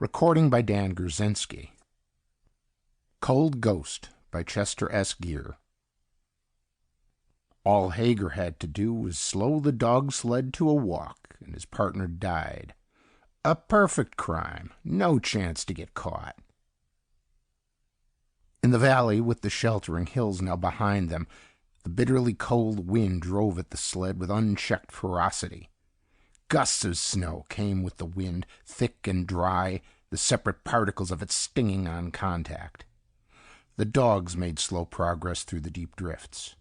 Recording by Dan Gurzinski. Cold Ghost by Chester S. Geier. All Hager had to do was slow the dog sled to a walk, and his partner died. A perfect crime. No chance to get caught. In the valley, with the sheltering hills now behind them, the bitterly cold wind drove at the sled with unchecked ferocity. Gusts of snow came with the wind, thick and dry, the separate particles of it stinging on contact. The dogs made slow progress through the deep drifts.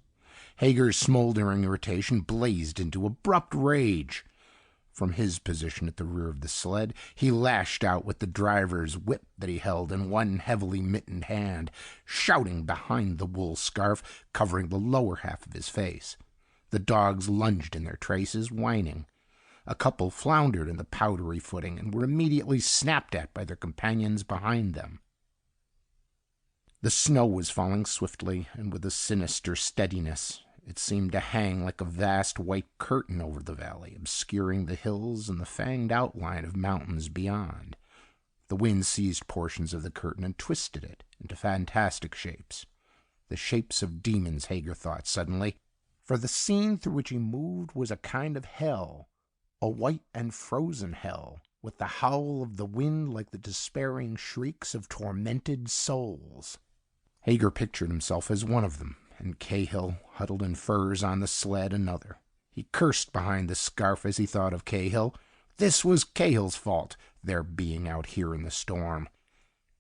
Hager's smoldering irritation blazed into abrupt rage. From his position at the rear of the sled, he lashed out with the driver's whip that he held in one heavily mittened hand, shouting behind the wool scarf covering the lower half of his face. The dogs lunged in their traces, whining. A couple floundered in the powdery footing and were immediately snapped at by their companions behind them. The snow was falling swiftly and with a sinister steadiness. It seemed to hang like a vast white curtain over the valley, obscuring the hills and the fanged outline of mountains beyond. The wind seized portions of the curtain and twisted it into fantastic shapes. The shapes of demons, Hager thought suddenly, for the scene through which he moved was a kind of hell. A white and frozen hell, with the howl of the wind like the despairing shrieks of tormented souls. Hager pictured himself as one of them, and Cahill, huddled in furs on the sled, another. He cursed behind the scarf as he thought of Cahill. This was Cahill's fault, their being out here in the storm.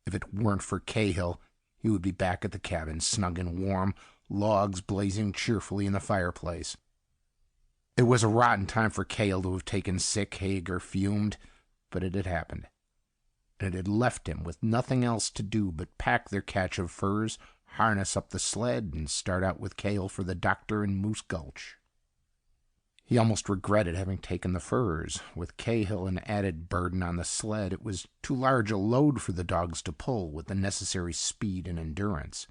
If it weren't for Cahill, he would be back at the cabin, snug and warm, logs blazing cheerfully in the fireplace. It was a rotten time for Cahill to have taken sick, Hager fumed, but it had happened. And it had left him with nothing else to do but pack their catch of furs, harness up the sled, and start out with Cahill for the doctor in Moose Gulch. He almost regretted having taken the furs. With Cahill an added burden on the sled, it was too large a load for the dogs to pull with the necessary speed and endurance.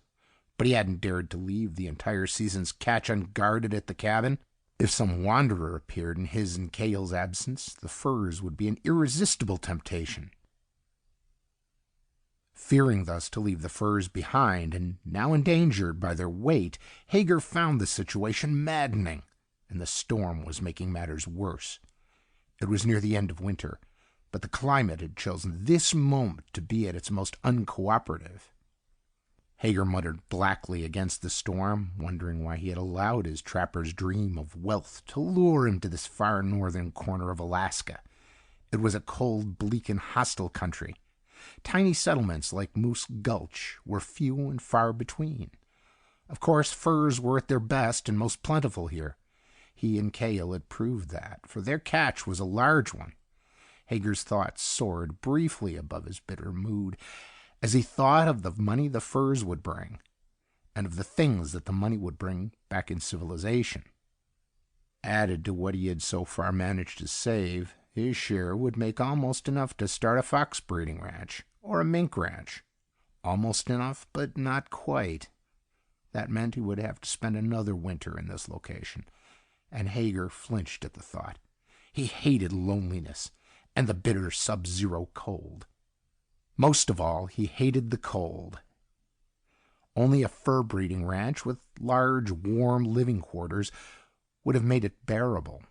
But he hadn't dared to leave the entire season's catch unguarded at the cabin. If some wanderer appeared in his and Cahill's absence, the furs would be an irresistible temptation. Fearing thus to leave the furs behind, and now endangered by their weight, Hager found the situation maddening, and the storm was making matters worse. It was near the end of winter, but the climate had chosen this moment to be at its most uncooperative. Hager muttered blackly against the storm, wondering why he had allowed his trapper's dream of wealth to lure him to this far northern corner of Alaska. It was a cold, bleak, and hostile country. Tiny settlements like Moose Gulch were few and far between. Of course, furs were at their best and most plentiful here. He and Cahill had proved that, for their catch was a large one. Hager's thoughts soared briefly above his bitter mood as he thought of the money the furs would bring, and of the things that the money would bring back in civilization. Added to what he had so far managed to save, his share would make almost enough to start a fox breeding ranch, or a mink ranch. Almost enough, but not quite. That meant he would have to spend another winter in this location, and Hager flinched at the thought. He hated loneliness and the bitter sub-zero cold. Most of all, he hated the cold. Only a fur breeding ranch with large, warm living quarters would have made it bearable.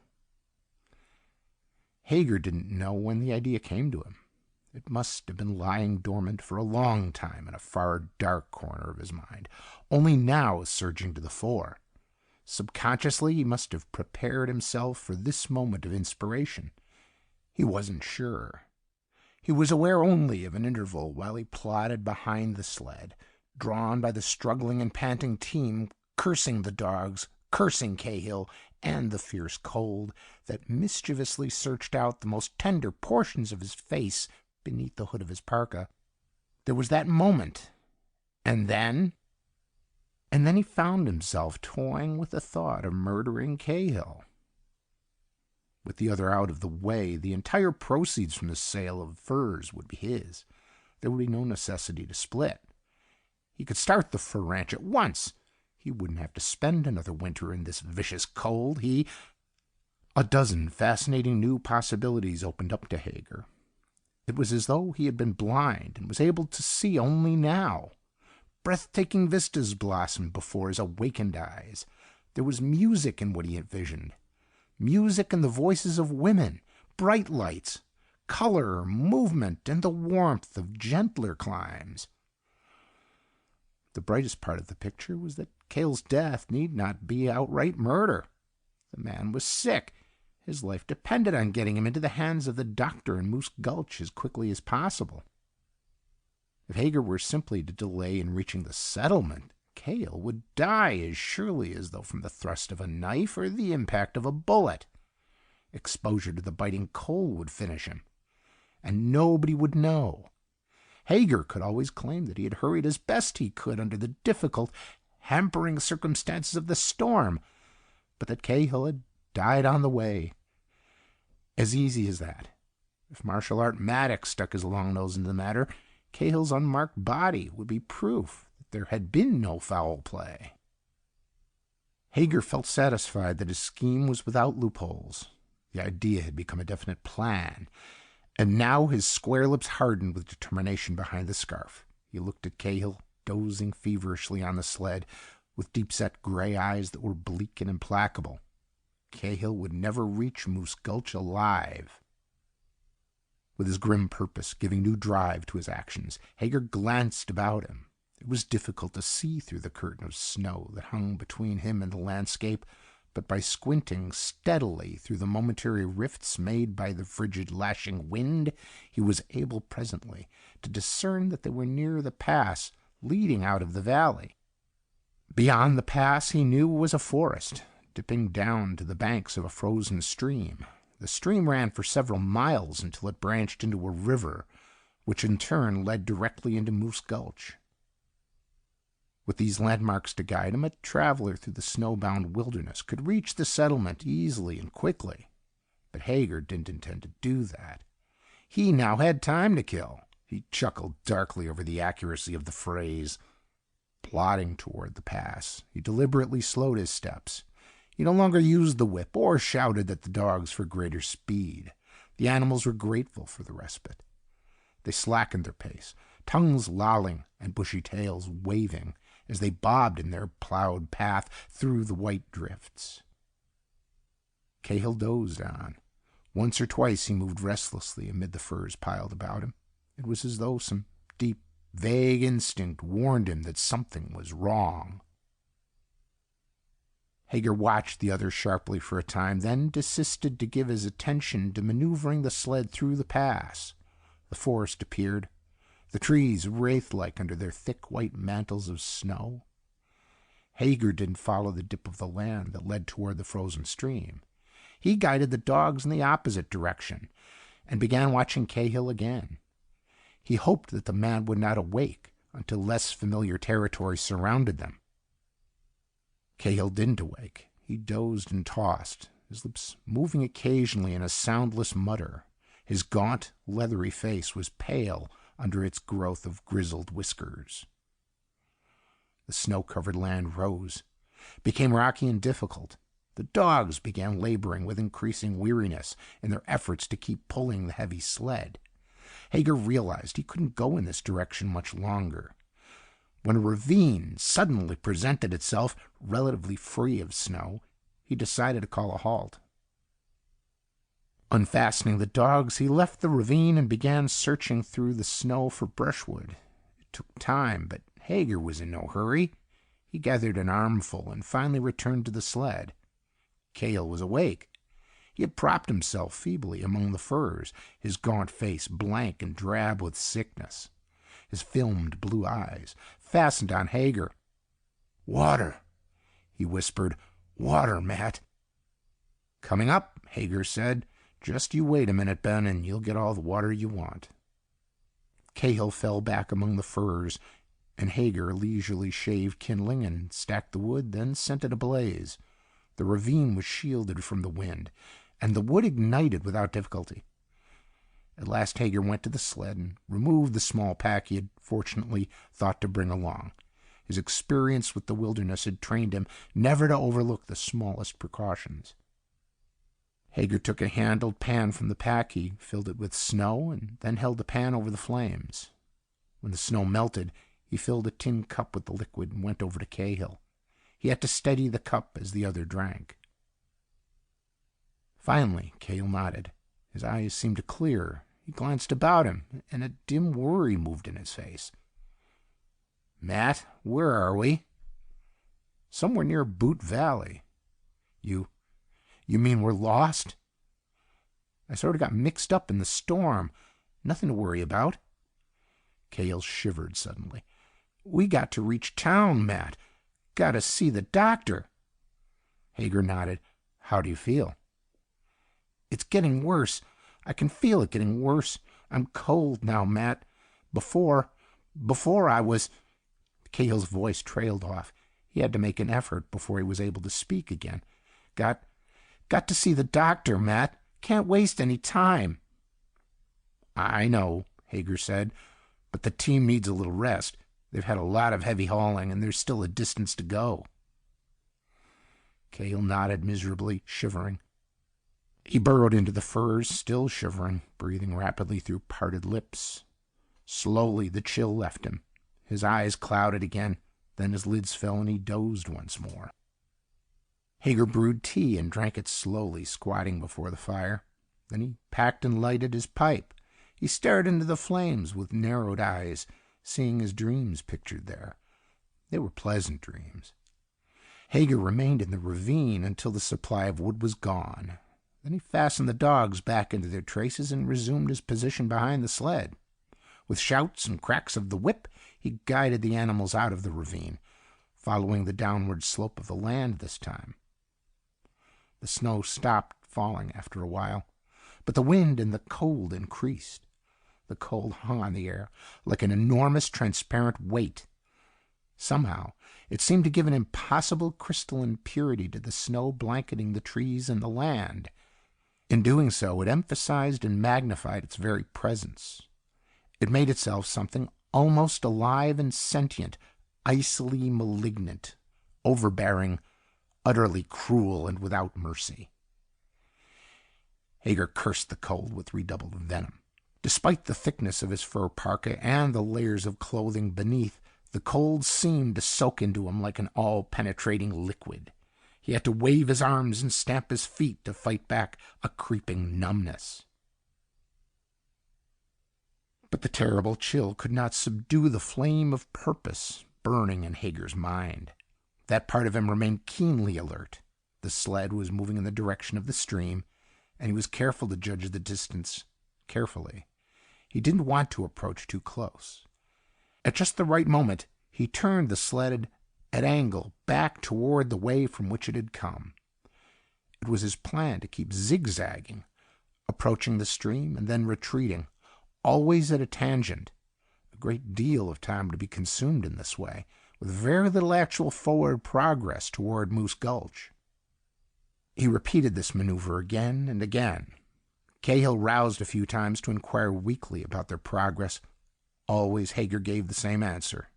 Hager didn't know when the idea came to him. It must have been lying dormant for a long time in a far, dark corner of his mind, only now surging to the fore. Subconsciously, he must have prepared himself for this moment of inspiration. He wasn't sure. He was aware only of an interval while he plodded behind the sled, drawn by the struggling and panting team, cursing the dogs, cursing Cahill, and the fierce cold that mischievously searched out the most tender portions of his face beneath the hood of his parka. There was that moment, and then he found himself toying with the thought of murdering Cahill. With the other out of the way, the entire proceeds from the sale of furs would be his. There would be no necessity to split. He could start the fur ranch at once. He wouldn't have to spend another winter in this vicious cold. A dozen fascinating new possibilities opened up to Hager. It was as though he had been blind and was able to see only now. Breathtaking vistas blossomed before his awakened eyes. There was music in what he envisioned. Music and the voices of women, bright lights, color, movement, and the warmth of gentler climes. The brightest part of the picture was that Cale's death need not be outright murder. The man was sick. His life depended on getting him into the hands of the doctor in Moose Gulch as quickly as possible. If Hager were simply to delay in reaching the settlement, Cale would die as surely as though from the thrust of a knife or the impact of a bullet. Exposure to the biting cold would finish him, and nobody would know. Hager could always claim that he had hurried as best he could under the difficult, hampering circumstances of the storm, but that Cahill had died on the way. As easy as that. If martial art Maddox stuck his long nose into the matter, Cahill's unmarked body would be proof that there had been no foul play. Hager felt satisfied that his scheme was without loopholes. The idea had become a definite plan, and now his square lips hardened with determination behind the scarf. He looked at Cahill, dozing feverishly on the sled, with deep-set gray eyes that were bleak and implacable. Cahill would never reach Moose Gulch alive. With his grim purpose giving new drive to his actions, Hager glanced about him. It was difficult to see through the curtain of snow that hung between him and the landscape, but by squinting steadily through the momentary rifts made by the frigid lashing wind, he was able presently to discern that they were near the pass leading out of the valley. Beyond the pass, he knew, was a forest, dipping down to the banks of a frozen stream. The stream ran for several miles until it branched into a river, which in turn led directly into Moose Gulch. With these landmarks to guide him, a traveler through the snowbound wilderness could reach the settlement easily and quickly. But Hager didn't intend to do that. He now had time to kill. He chuckled darkly over the accuracy of the phrase. Plodding toward the pass, he deliberately slowed his steps. He no longer used the whip or shouted at the dogs for greater speed. The animals were grateful for the respite. They slackened their pace, tongues lolling and bushy tails waving as they bobbed in their plowed path through the white drifts. Cahill dozed on. Once or twice he moved restlessly amid the furs piled about him. It was as though some deep, vague instinct warned him that something was wrong. Hager watched the others sharply for a time, then desisted to give his attention to maneuvering the sled through the pass. The forest appeared, the trees wraith-like under their thick white mantles of snow. Hager didn't follow the dip of the land that led toward the frozen stream. He guided the dogs in the opposite direction, and began watching Cahill again. He hoped that the man would not awake until less familiar territory surrounded them. Cahill didn't awake. He dozed and tossed, his lips moving occasionally in a soundless mutter. His gaunt, leathery face was pale under its growth of grizzled whiskers. The snow-covered land rose, became rocky and difficult. The dogs began laboring with increasing weariness in their efforts to keep pulling the heavy sled. Hager realized he couldn't go in this direction much longer. When a ravine suddenly presented itself, relatively free of snow, he decided to call a halt. Unfastening the dogs, he left the ravine and began searching through the snow for brushwood. It took time, but Hager was in no hurry. He gathered an armful and finally returned to the sled. Cahill was awake. He had propped himself feebly among the furs, his gaunt face blank and drab with sickness. His filmed blue eyes fastened on Hager. "Water," he whispered. "Water, Matt." "Coming up," Hager said. "Just you wait a minute, Ben, and you'll get all the water you want." Cahill fell back among the furs, and Hager leisurely shaved kindling and stacked the wood, then sent it ablaze. The ravine was shielded from the wind, and the wood ignited without difficulty. At last Hager went to the sled and removed the small pack he had fortunately thought to bring along. His experience with the wilderness had trained him never to overlook the smallest precautions. Hager took a handled pan from the pack. He filled it with snow and then held the pan over the flames. When the snow melted, he filled a tin cup with the liquid and went over to Cahill. He had to steady the cup as the other drank. Finally, Cahill nodded. His eyes seemed to clear. He glanced about him, and a dim worry moved in his face. "Matt, where are we?" "Somewhere near Boot Valley." You mean we're lost?" "I sort of got mixed up in the storm. Nothing to worry about." Cahill shivered suddenly. "We got to reach town, Matt. Got to see the doctor." Hager nodded. "How do you feel?" "It's getting worse. I can feel it getting worse. I'm cold now, Matt. Before I was..." Cahill's voice trailed off. He had to make an effort before he was able to speak again. Got to see the doctor, Matt. Can't waste any time." "I know," Hager said, "but the team needs a little rest. They've had a lot of heavy hauling, and there's still a distance to go." Cahill nodded miserably, shivering. He burrowed into the furs, still shivering, breathing rapidly through parted lips. Slowly, the chill left him. His eyes clouded again, then his lids fell and he dozed once more. Hager brewed tea and drank it slowly, squatting before the fire. Then he packed and lighted his pipe. He stared into the flames with narrowed eyes, seeing his dreams pictured there. They were pleasant dreams. Hager remained in the ravine until the supply of wood was gone. Then he fastened the dogs back into their traces and resumed his position behind the sled. With shouts and cracks of the whip, he guided the animals out of the ravine, following the downward slope of the land this time. The snow stopped falling after a while, but the wind and the cold increased. The cold hung on the air like an enormous transparent weight. Somehow, it seemed to give an impossible crystalline purity to the snow blanketing the trees and the land. In doing so, it emphasized and magnified its very presence. It made itself something almost alive and sentient, icily malignant, overbearing, utterly cruel and without mercy. Hager cursed the cold with redoubled venom. Despite the thickness of his fur parka and the layers of clothing beneath, the cold seemed to soak into him like an all-penetrating liquid. He had to wave his arms and stamp his feet to fight back a creeping numbness. But the terrible chill could not subdue the flame of purpose burning in Hager's mind. That part of him remained keenly alert. The sled was moving in the direction of the stream, and he was careful to judge the distance carefully. He didn't want to approach too close. At just the right moment, he turned the sled at angle back toward the way from which it had come. It was his plan to keep zigzagging, approaching the stream and then retreating, always at a tangent. A great deal of time to be consumed in this way, with very little actual forward progress toward Moose Gulch. He repeated this maneuver again and again. Cahill roused a few times to inquire weakly about their progress. Always Hager gave the same answer.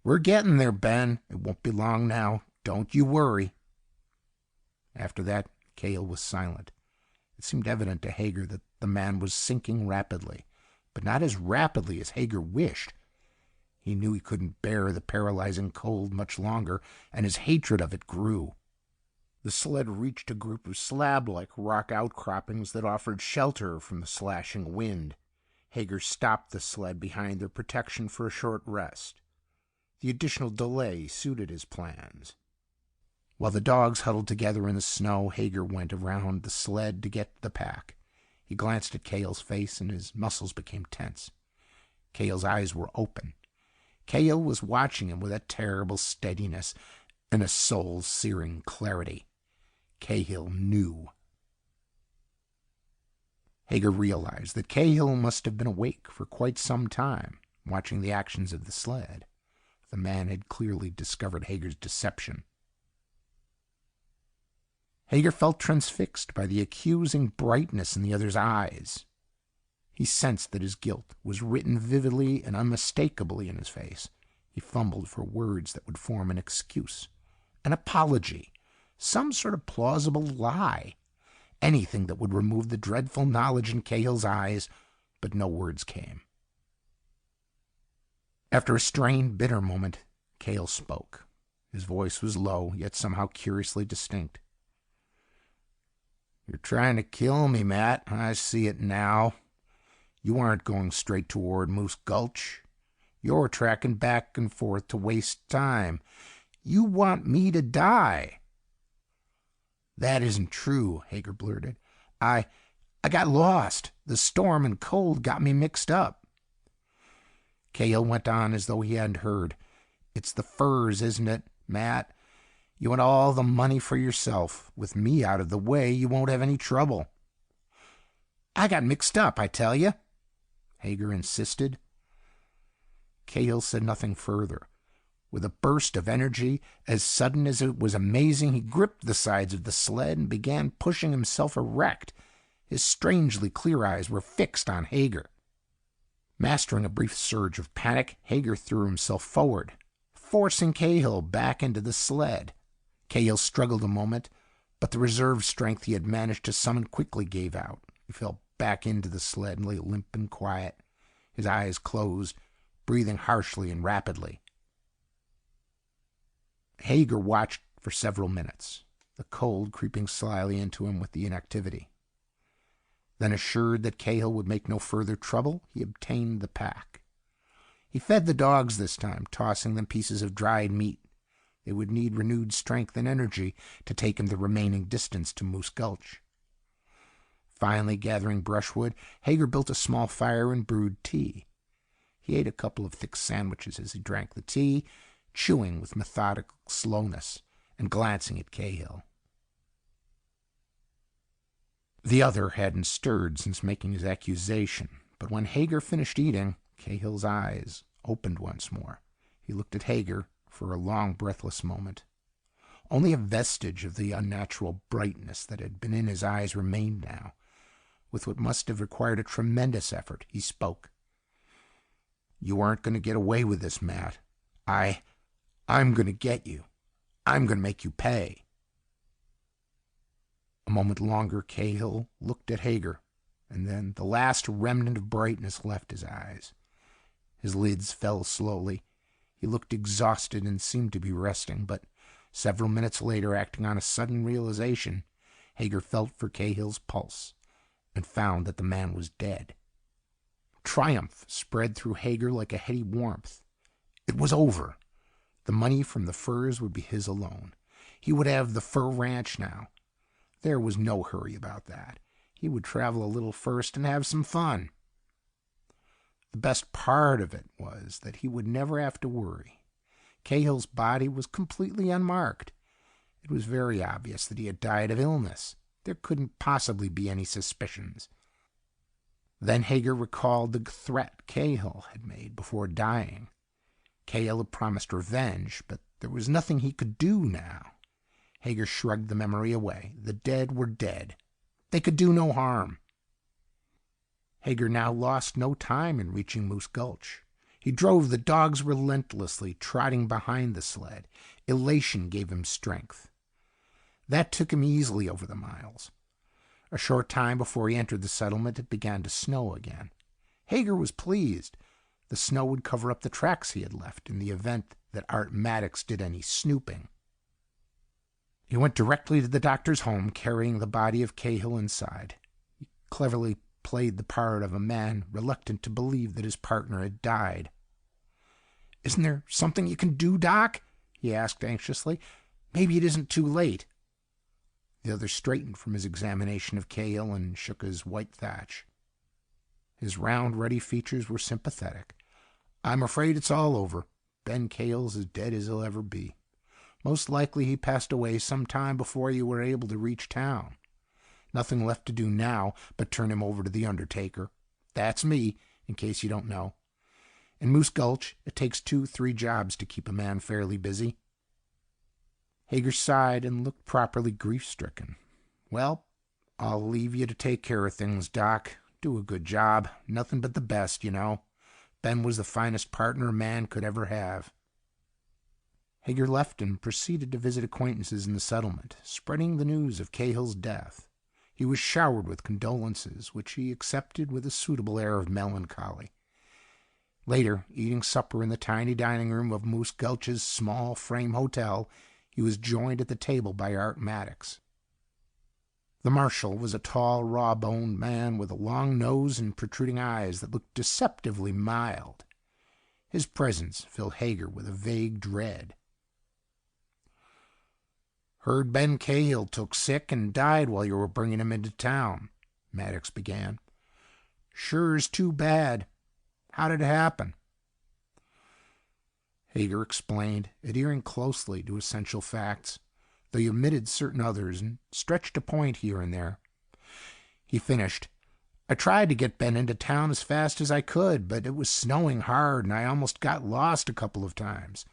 "We're getting there, Ben. It won't be long now. Don't you worry." After that, Cahill was silent. It seemed evident to Hager that the man was sinking rapidly, but not as rapidly as Hager wished. He knew he couldn't bear the paralyzing cold much longer, and his hatred of it grew. The sled reached a group of slab-like rock outcroppings that offered shelter from the slashing wind. Hager stopped the sled behind their protection for a short rest. The additional delay suited his plans. While the dogs huddled together in the snow, Hager went around the sled to get the pack. He glanced at Cahill's face and his muscles became tense. Cahill's eyes were open. Cahill was watching him with a terrible steadiness and a soul-searing clarity. Cahill knew. Hager realized that Cahill must have been awake for quite some time, watching the actions of the sled. The man had clearly discovered Hager's deception. Hager felt transfixed by the accusing brightness in the other's eyes. He sensed that his guilt was written vividly and unmistakably in his face. He fumbled for words that would form an excuse, an apology, some sort of plausible lie. anything that would remove the dreadful knowledge in Cahill's eyes, but no words came. After a strained, bitter moment, Cahill spoke. His voice was low, yet somehow curiously distinct. "You're trying to kill me, Matt. I see it now. You aren't going straight toward Moose Gulch. You're tracking back and forth to waste time. You want me to die." "That isn't true," Hager blurted. I got lost. The storm and cold got me mixed up." Cahill went on as though he hadn't heard. "It's the furs, isn't it, Matt? You want all the money for yourself. With me out of the way, you won't have any trouble." "I got mixed up, I tell you," Hager insisted. Cahill said nothing further. With a burst of energy as sudden as it was amazing, he gripped the sides of the sled and began pushing himself erect. His strangely clear eyes were fixed on Hager. Mastering a brief surge of panic, Hager threw himself forward, forcing Cahill back into the sled. Cahill struggled a moment, but the reserve strength he had managed to summon quickly gave out. He fell back into the sled and lay limp and quiet, his eyes closed, breathing harshly and rapidly. Hager watched for several minutes, the cold creeping slyly into him with the inactivity. Then, assured that Cahill would make no further trouble, he obtained the pack. He fed the dogs this time, tossing them pieces of dried meat. They would need renewed strength and energy to take him the remaining distance to Moose Gulch. Finally, gathering brushwood, Hager built a small fire and brewed tea. He ate a couple of thick sandwiches as he drank the tea, chewing with methodical slowness and glancing at Cahill. The other hadn't stirred since making his accusation, but when Hager finished eating, Cahill's eyes opened once more. He looked at Hager for a long, breathless moment. Only a vestige of the unnatural brightness that had been in his eyes remained now. With what must have required a tremendous effort, he spoke. "You aren't going to get away with this, Matt. I'm going to get you. I'm going to make you pay." A moment longer, Cahill looked at Hager, and then the last remnant of brightness left his eyes. His lids fell slowly. He looked exhausted and seemed to be resting, but several minutes later, acting on a sudden realization, Hager felt for Cahill's pulse and found that the man was dead. Triumph spread through Hager like a heady warmth. It was over. The money from the furs would be his alone. He would have the fur ranch now. There was no hurry about that. He would travel a little first and have some fun. The best part of it was that he would never have to worry. Cahill's body was completely unmarked. It was very obvious that he had died of illness. There couldn't possibly be any suspicions. Then Hager recalled the threat Cahill had made before dying. Cahill had promised revenge, but there was nothing he could do now. Hager shrugged the memory away. The dead were dead. They could do no harm. Hager now lost no time in reaching Moose Gulch. He drove the dogs relentlessly, trotting behind the sled. Elation gave him strength. That took him easily over the miles. A short time before he entered the settlement, it began to snow again. Hager was pleased. The snow would cover up the tracks he had left in the event that Art Maddox did any snooping. He went directly to the doctor's home, carrying the body of Cahill inside. He cleverly played the part of a man reluctant to believe that his partner had died. "Isn't there something you can do, Doc?" he asked anxiously. "Maybe it isn't too late." The other straightened from his examination of Cahill and shook his white thatch. His round, ruddy features were sympathetic. "I'm afraid it's all over. Ben Cahill's as dead as he'll ever be. Most likely he passed away some time before you were able to reach town. Nothing left to do now but turn him over to the undertaker. That's me, in case you don't know. In Moose Gulch, it takes 2-3 jobs to keep a man fairly busy." Hager sighed and looked properly grief-stricken. "Well, I'll leave you to take care of things, Doc. Do a good job. Nothing but the best, you know. Ben was the finest partner a man could ever have." Hager left and proceeded to visit acquaintances in the settlement, spreading the news of Cahill's death. He was showered with condolences, which he accepted with a suitable air of melancholy. Later, eating supper in the tiny dining room of Moose Gulch's small frame hotel, he was joined at the table by Art Maddox. The marshal was a tall, raw-boned man with a long nose and protruding eyes that looked deceptively mild. His presence filled Hager with a vague dread. "Heard Ben Cahill took sick and died while you were bringing him into town," Maddox began. "Sure is too bad. How did it happen?" Hager explained, adhering closely to essential facts, though he omitted certain others and stretched a point here and there. He finished, "I tried to get Ben into town as fast as I could, but it was snowing hard and I almost got lost a couple of times.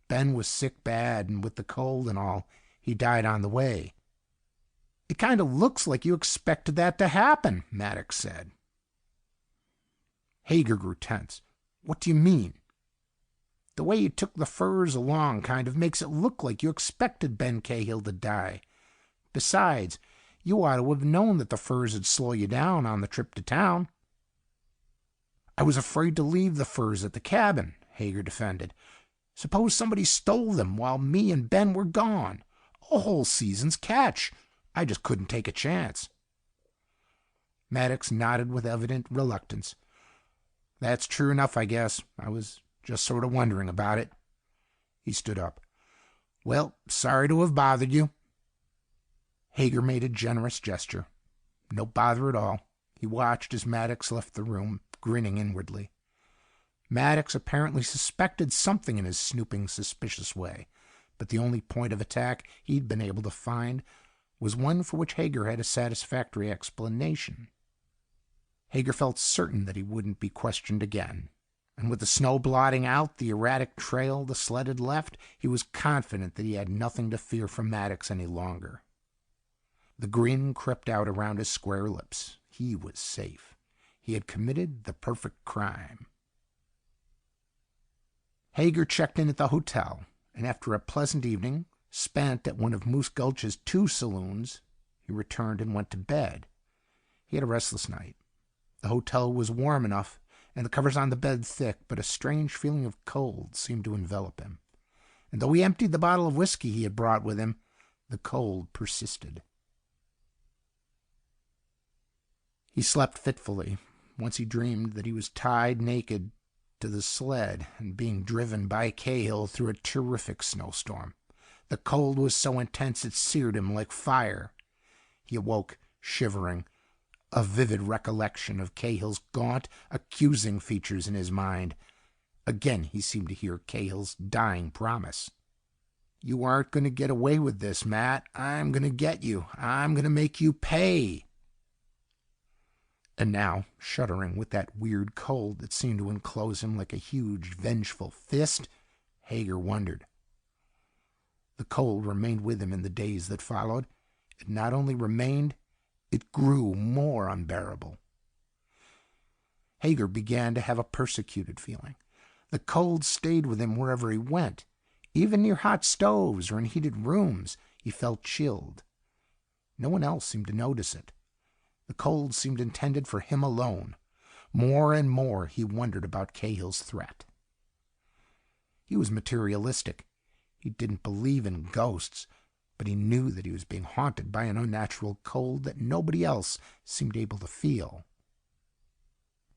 Ben was sick bad, and with the cold and all, he died on the way." "It kind of looks like you expected that to happen," Maddox said. Hager grew tense. "What do you mean?" "The way you took the furs along kind of makes it look like you expected Ben Cahill to die. Besides, you ought to have known that the furs would slow you down on the trip to town." "I was afraid to leave the furs at the cabin," Hager defended. "Suppose somebody stole them while me and Ben were gone. A whole season's catch. I just couldn't take a chance." Maddox nodded with evident reluctance. "That's true enough, I guess. I was just sort of wondering about it." He stood up. "Well, sorry to have bothered you." Hager made a generous gesture. "No bother at all." He watched as Maddox left the room, grinning inwardly. Maddox apparently suspected something in his snooping, suspicious way, but the only point of attack he'd been able to find was one for which Hager had a satisfactory explanation. Hager felt certain that he wouldn't be questioned again, and with the snow blotting out the erratic trail the sled had left, he was confident that he had nothing to fear from Maddox any longer. The grin crept out around his square lips. He was safe. He had committed the perfect crime. Hager checked in at the hotel, and after a pleasant evening spent at one of Moose Gulch's 2 saloons, he returned and went to bed. He had a restless night. The hotel was warm enough, and the covers on the bed thick, but a strange feeling of cold seemed to envelop him. And though he emptied the bottle of whiskey he had brought with him, the cold persisted. He slept fitfully. Once he dreamed that he was tied naked to the sled and being driven by Cahill through a terrific snowstorm. The cold was so intense it seared him like fire. He awoke, shivering, a vivid recollection of Cahill's gaunt, accusing features in his mind. Again he seemed to hear Cahill's dying promise. "You aren't going to get away with this, Matt. I'm going to get you. I'm going to make you pay." And now, shuddering with that weird cold that seemed to enclose him like a huge, vengeful fist, Hager wondered. The cold remained with him in the days that followed. It not only remained, it grew more unbearable. Hager began to have a persecuted feeling. The cold stayed with him wherever he went. Even near hot stoves or in heated rooms, he felt chilled. No one else seemed to notice it. The cold seemed intended for him alone. More and more he wondered about Cahill's threat. He was materialistic. He didn't believe in ghosts, but he knew that he was being haunted by an unnatural cold that nobody else seemed able to feel.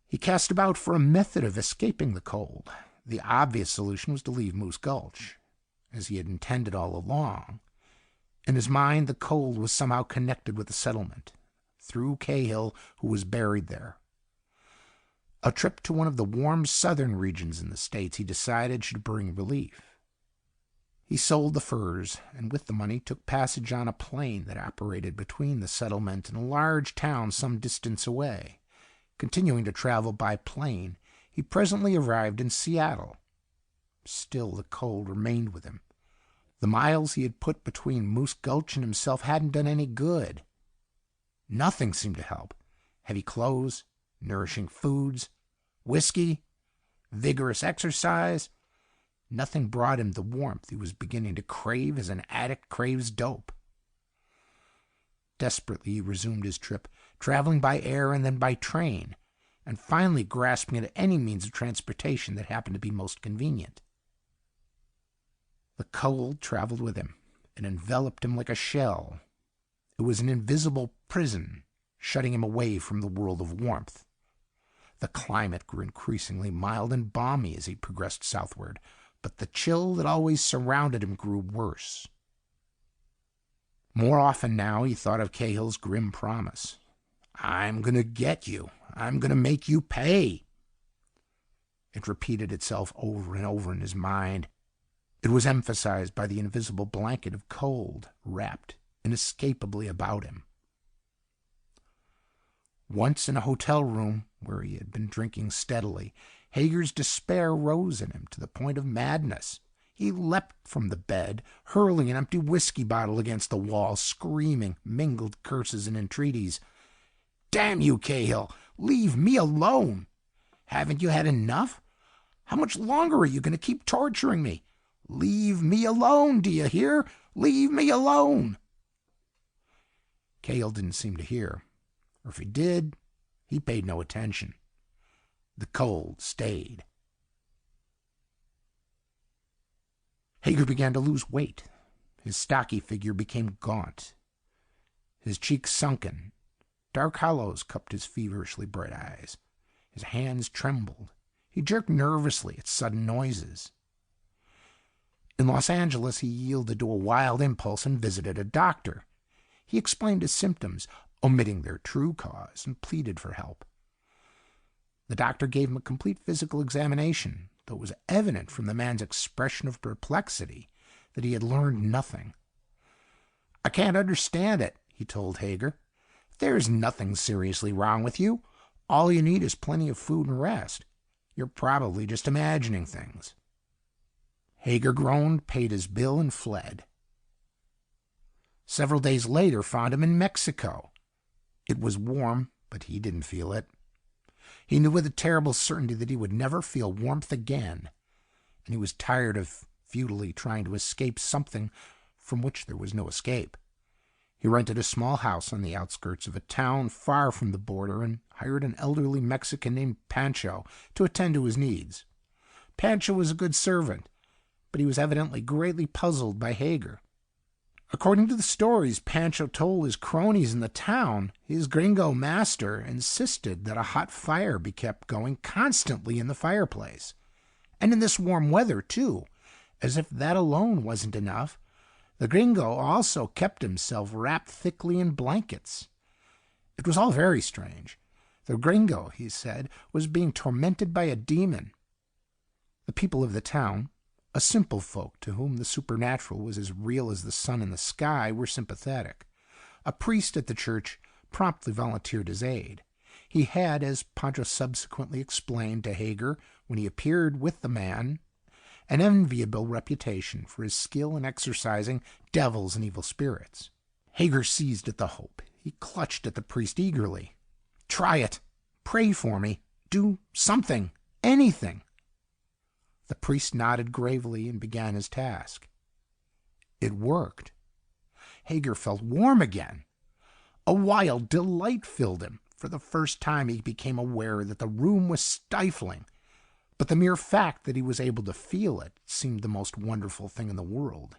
He cast about for a method of escaping the cold. The obvious solution was to leave Moose Gulch, as he had intended all along. In his mind, the cold was somehow connected with the settlement, through Cahill, who was buried there. A trip to one of the warm southern regions in the States, he decided, should bring relief. He sold the furs, and with the money took passage on a plane that operated between the settlement and a large town some distance away. Continuing to travel by plane, he presently arrived in Seattle. Still the cold remained with him. The miles he had put between Moose Gulch and himself hadn't done any good. Nothing seemed to help. Heavy clothes, nourishing foods, whiskey, vigorous exercise. Nothing brought him the warmth he was beginning to crave as an addict craves dope. Desperately, he resumed his trip, traveling by air and then by train, and finally grasping at any means of transportation that happened to be most convenient. The cold traveled with him. It enveloped him like a shell. It was an invisible prison, shutting him away from the world of warmth. The climate grew increasingly mild and balmy as he progressed southward, but the chill that always surrounded him grew worse. More often now he thought of Cahill's grim promise. "I'm going to get you. I'm going to make you pay." It repeated itself over and over in his mind. It was emphasized by the invisible blanket of cold wrapped inescapably about him. Once in a hotel room where he had been drinking steadily, Hager's despair rose in him to the point of madness. He leapt from the bed, hurling an empty whiskey bottle against the wall, screaming mingled curses and entreaties. "Damn you, Cahill! Leave me alone! Haven't you had enough? How much longer are you going to keep torturing me? Leave me alone, do you hear? Leave me alone!" Cahill didn't seem to hear, or if he did, he paid no attention. The cold stayed. Hager began to lose weight. His stocky figure became gaunt, his cheeks sunken. Dark hollows cupped his feverishly bright eyes. His hands trembled. He jerked nervously at sudden noises. In Los Angeles, he yielded to a wild impulse and visited a doctor. He explained his symptoms, omitting their true cause, and pleaded for help. The doctor gave him a complete physical examination, though it was evident from the man's expression of perplexity that he had learned nothing. "I can't understand it," he told Hager. "There's nothing seriously wrong with you. All you need is plenty of food and rest. You're probably just imagining things." Hager groaned, paid his bill, and fled. Several days later found him in Mexico. It was warm, but he didn't feel it. He knew with a terrible certainty that he would never feel warmth again, and he was tired of futilely trying to escape something from which there was no escape. He rented a small house on the outskirts of a town far from the border and hired an elderly Mexican named Pancho to attend to his needs. Pancho was a good servant, but he was evidently greatly puzzled by Hager. According to the stories Pancho told his cronies in the town, his gringo master insisted that a hot fire be kept going constantly in the fireplace. And in this warm weather, too, as if that alone wasn't enough. The gringo also kept himself wrapped thickly in blankets. It was all very strange. The gringo, he said, was being tormented by a demon. The people of the town, a simple folk to whom the supernatural was as real as the sun in the sky, were sympathetic. A priest at the church promptly volunteered his aid. He had, as Pancho subsequently explained to Hager when he appeared with the man, an enviable reputation for his skill in exorcising devils and evil spirits. Hager seized at the hope. He clutched at the priest eagerly. "Try it. Pray for me. Do something. Anything." The priest nodded gravely and began his task. It worked. Hager felt warm again. A wild delight filled him. For the first time he became aware that the room was stifling. But the mere fact that he was able to feel it seemed the most wonderful thing in the world.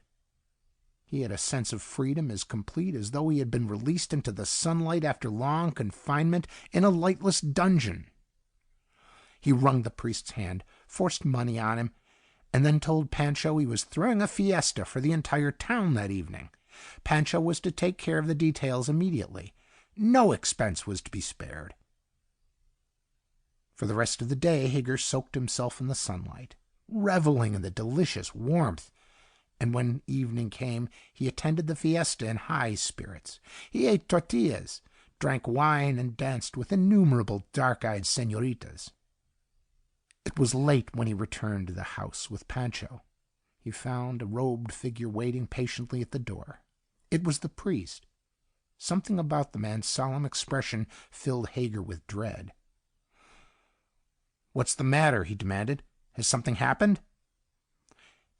He had a sense of freedom as complete as though he had been released into the sunlight after long confinement in a lightless dungeon. He wrung the priest's hand, forced money on him, and then told Pancho he was throwing a fiesta for the entire town that evening. Pancho was to take care of the details immediately. No expense was to be spared. For the rest of the day, Hager soaked himself in the sunlight, reveling in the delicious warmth, and when evening came, he attended the fiesta in high spirits. He ate tortillas, drank wine, and danced with innumerable dark-eyed señoritas. It was late when he returned to the house with Pancho. He found a robed figure waiting patiently at the door. It was the priest. Something about the man's solemn expression filled Hager with dread. "What's the matter?" he demanded. "Has something happened?"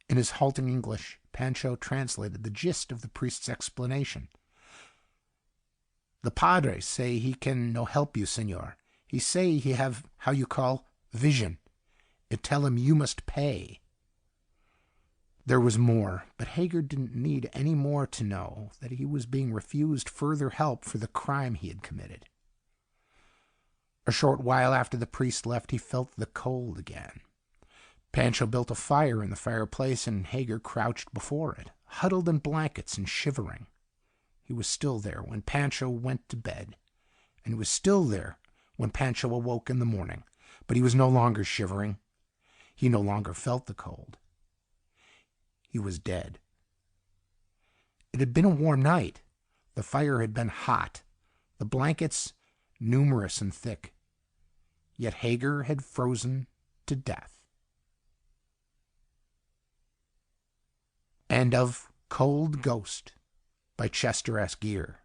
In his halting English, Pancho translated the gist of the priest's explanation. The padre say he can no help you, senor. He say he have how you call vision. It tell him you must pay." There was more, but Hager didn't need any more to know that he was being refused further help for the crime he had committed. A short while after the priest left, he felt the cold again. Pancho built a fire in the fireplace, and Hager crouched before it, huddled in blankets and shivering. He was still there when Pancho went to bed, and he was still there when Pancho awoke in the morning, but he was no longer shivering. He no longer felt the cold. He was dead. It had been a warm night. The fire had been hot, the blankets numerous and thick. Yet Hager had frozen to death. End of Cold Ghost by Chester S. Geier.